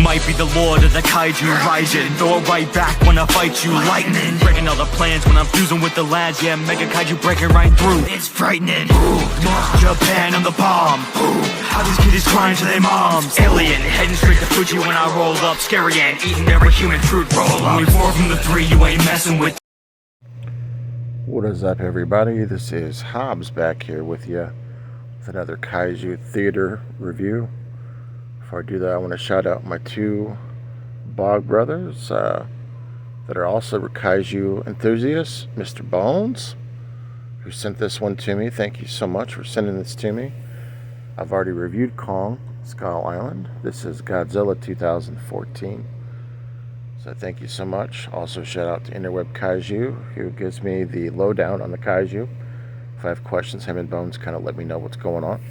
might be the lord of the kaiju rising. Throw it right back when I fight you, lightning. Breaking all the plans when I'm fusing with the lads. Yeah, mega kaiju breaking right through. It's frightening. North Japan, I'm the bomb. How these kiddies crying to their moms. Alien, heading straight to Fuji when I roll up. Scary and eating every human fruit roll up. Only 4 from the 3, you ain't messing with. What is up, everybody? This is Hobbs back here with you with another Kaiju theater review. Before I do that, I want to shout out my 2 Bog brothers that are also Kaiju enthusiasts. Mr. Bones, who sent this one to me. Thank you so much for sending this to me. I've already reviewed Kong Skull Island. This is Godzilla 2014. So thank you so much. Also shout out to Interweb Kaiju, who gives me the lowdown on the Kaiju. If I have questions, him and Bones kind of let me know what's going on.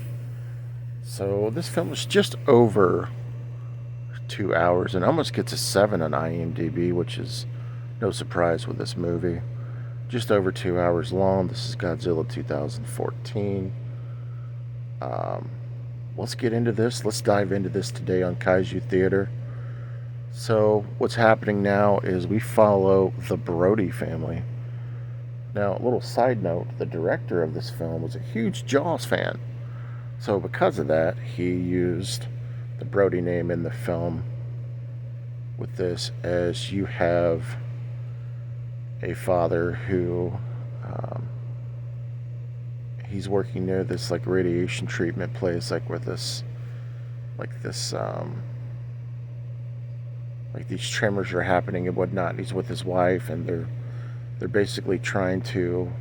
So this film is just over 2 hours and almost gets a 7 on IMDb, which is no surprise with this movie. Just over 2 hours long. This is Godzilla 2014. Let's get into this. Let's dive into this today on Kaiju Theater. So what's happening now is we follow the Brody family. Now, a little side note, the director of this film was a huge Jaws fan. So because of that, he used the Brody name in the film with this, as you have a father who he's working near this like radiation treatment place, like these tremors are happening and whatnot. And he's with his wife, and they're basically trying to,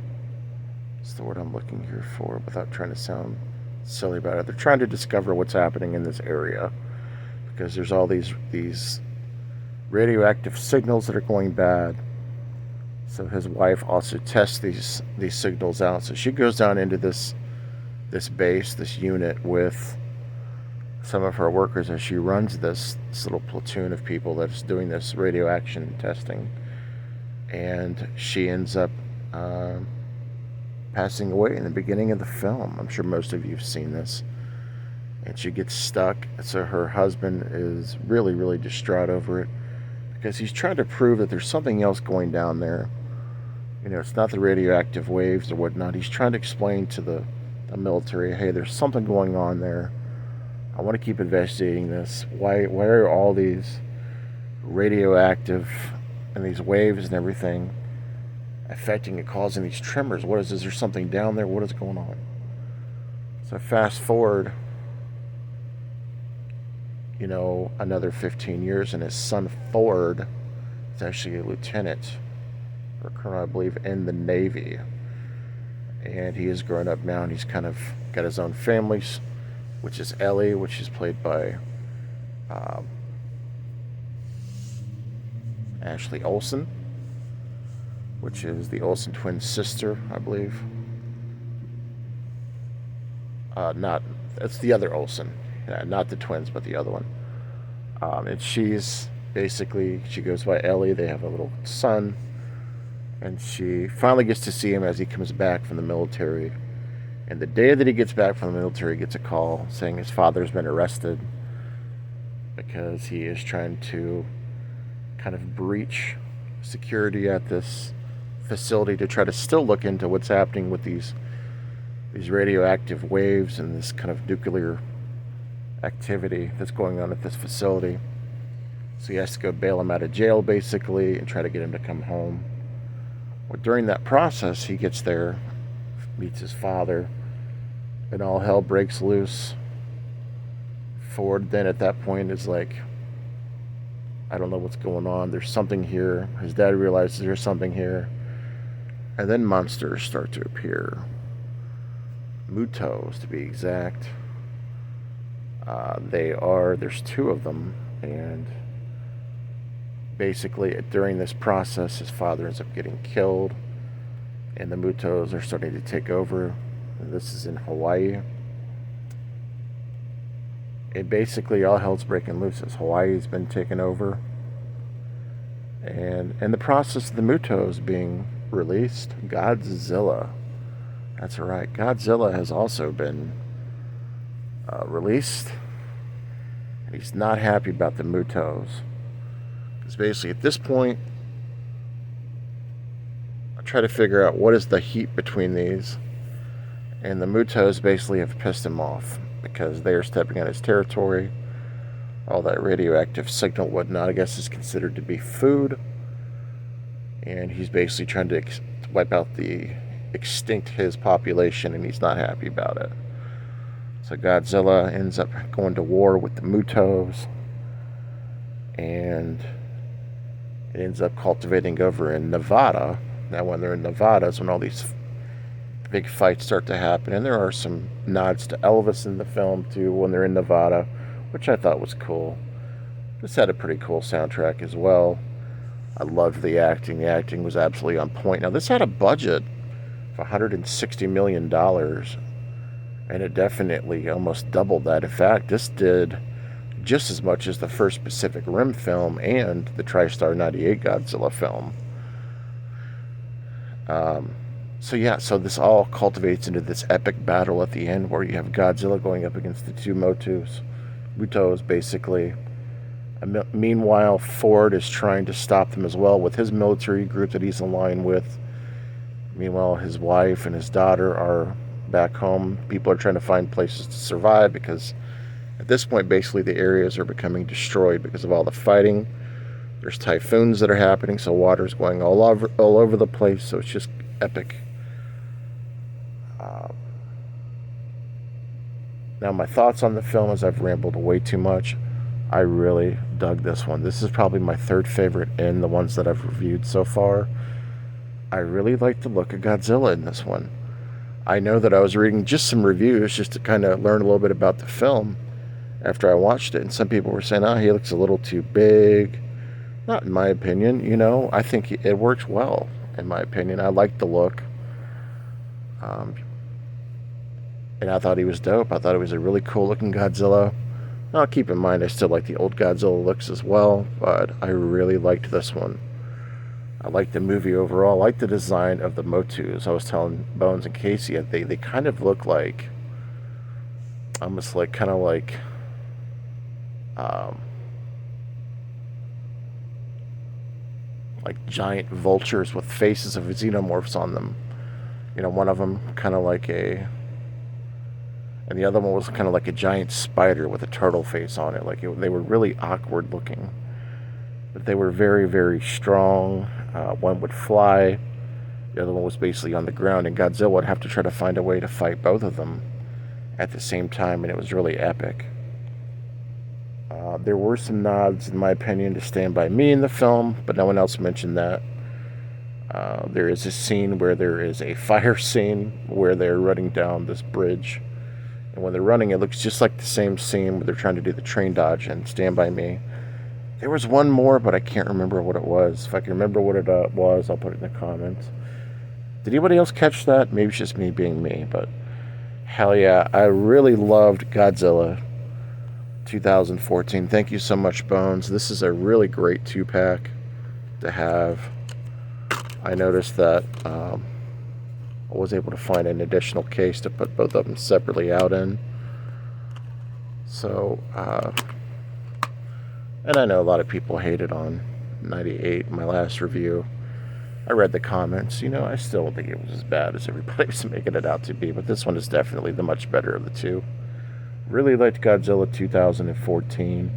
what's the word I'm looking here for without trying to sound silly about it, they're trying to discover what's happening in this area, because there's all these radioactive signals that are going bad. So his wife also tests these signals out. So she goes down into this base, this unit, with some of her workers as she runs this little platoon of people that's doing this radioaction testing. And she ends up passing away in the beginning of the film. I'm sure most of you have seen this. And she gets stuck. So her husband is really, really distraught over it, because he's trying to prove that there's something else going down there. You know, it's not the radioactive waves or whatnot. He's trying to explain to the military, hey, there's something going on there. I want to keep investigating this. Why are all these radioactive and these waves and everything affecting and causing these tremors? What is there something down there? What is going on? So fast forward, you know, another 15 years, and his son Ford is actually a lieutenant or colonel, I believe, in the Navy. And he is grown up now, and he's kind of got his own family, which is Ellie, which is played by Ashley Olsen, which is the Olsen twins' sister, I believe. It's the other Olsen. Not the twins, but the other one. And she's basically, she goes by Ellie. They have a little son. And she finally gets to see him as he comes back from the military. And the day that he gets back from the military, he gets a call saying his father's been arrested because he is trying to kind of breach security at this facility to try to still look into what's happening with these radioactive waves and this kind of nuclear activity that's going on at this facility. So he has to go bail him out of jail, basically, and try to get him to come home. Well, during that process, he gets there, meets his father, and all hell breaks loose. Ford then at that point is like, I don't know what's going on. There's something here. His dad realizes there's something here. And then monsters start to appear. Mutos, to be exact. There's 2 of them, and basically during this process his father ends up getting killed, and the Mutos are starting to take over. And this is in Hawaii, and basically all hell's breaking loose as Hawaii's been taken over, and in the process of the Mutos being released, Godzilla, that's right, Godzilla has also been released. And he's not happy about the Mutos. Because basically at this point, I try to figure out what is the heat between these. And the Mutos basically have pissed him off because they are stepping on his territory. All that radioactive signal, whatnot, I guess is considered to be food. And he's basically trying to wipe out extinct his population, and he's not happy about it. So Godzilla ends up going to war with the Mutos, and it ends up cultivating over in Nevada. Now when they're in Nevada is when all these big fights start to happen, and there are some nods to Elvis in the film too when they're in Nevada, which I thought was cool. This had a pretty cool soundtrack as well. I loved the acting. The acting was absolutely on point. Now this had a budget of $160 million, and it definitely almost doubled that. In fact, this did just as much as the first Pacific Rim film and the TriStar 98 Godzilla film. So this all cultivates into this epic battle at the end where you have Godzilla going up against the two Mutos basically. Meanwhile, Ford is trying to stop them as well with his military group that he's aligned with. Meanwhile, his wife and his daughter are back home. People are trying to find places to survive because at this point, basically, the areas are becoming destroyed because of all the fighting. There's typhoons that are happening, so water's going all over the place, so it's just epic. Now, my thoughts on the film, as I've rambled way too much, I really dug this one. This is probably my third favorite in the ones that I've reviewed so far. I really like the look of Godzilla in this one. I know that I was reading just some reviews just to kind of learn a little bit about the film after I watched it, and some people were saying, he looks a little too big. Not in my opinion, I think it works well, in my opinion. I like the look. And I thought he was dope. I thought it was a really cool looking Godzilla. Now, keep in mind, I still like the old Godzilla looks as well, but I really liked this one. I liked the movie overall. I liked the design of the Motus. I was telling Bones and Casey, they kind of look like, almost like, kind of like, giant vultures with faces of xenomorphs on them. One of them kind of like and the other one was kind of like a giant spider with a turtle face on it. They were really awkward looking. But they were very, very strong. One would fly. The other one was basically on the ground. And Godzilla would have to try to find a way to fight both of them at the same time. And it was really epic. There were some nods, in my opinion, to Stand By Me in the film. But no one else mentioned that. There is a scene where there is a fire scene where they're running down this bridge. And when they're running, it looks just like the same scene where they're trying to do the train dodge and Stand By Me. There was one more, but I can't remember what it was. If I can remember what it was, I'll put it in the comments. Did anybody else catch that? Maybe it's just me being me, but hell yeah, I really loved Godzilla 2014. Thank you so much, Bones. This is a really great 2-pack to have. I noticed that I was able to find an additional case to put both of them separately out in. So, and I know a lot of people hated on 98, my last review. I read the comments. I still don't think it was as bad as everybody's making it out to be, but this one is definitely the much better of the two. Really liked Godzilla 2014.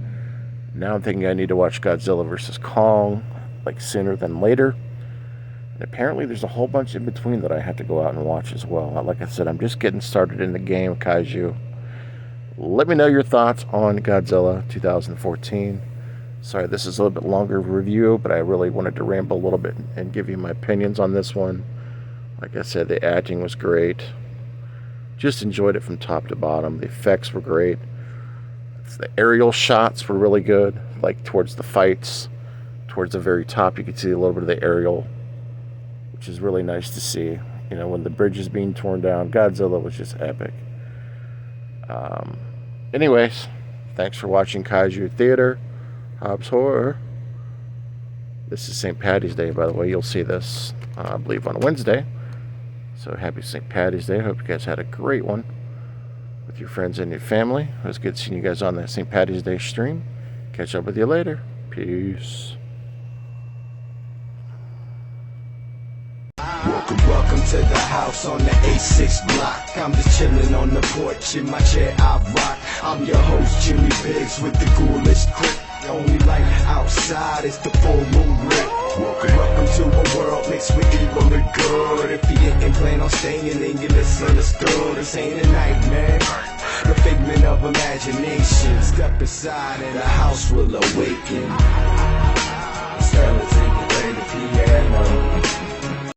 Now I'm thinking I need to watch Godzilla vs. Kong, sooner than later. And apparently there's a whole bunch in between that I have to go out and watch as well. Like I said, I'm just getting started in the game, Kaiju. Let me know your thoughts on Godzilla 2014. Sorry, this is a little bit longer review, but I really wanted to ramble a little bit and give you my opinions on this one. Like I said, the acting was great. Just enjoyed it from top to bottom. The effects were great. The aerial shots were really good, towards the fights. Towards the very top, you could see a little bit of the aerial, which is really nice to see. When the bridge is being torn down, Godzilla was just epic. Anyways, thanks for watching Kaiju Theater, Hobbs Horror. This is St. Paddy's Day, by the way. You'll see this, I believe, on Wednesday. So happy St. Paddy's Day. Hope you guys had a great one. with your friends and your family. It was good seeing you guys on that St. Paddy's Day stream. Catch up with you later. Peace. Welcome to the house on the A6 block. I'm just chilling on the porch in my chair I rock. I'm your host Jimmy Biggs with the ghoulish clip. The only light outside is the full moon lit. Welcome to a world mixed with evil and good. If you didn't plan on staying, then you misunderstood. This ain't a nightmare, the figment of imagination. Step aside and the house will awaken. Skeletons play the piano.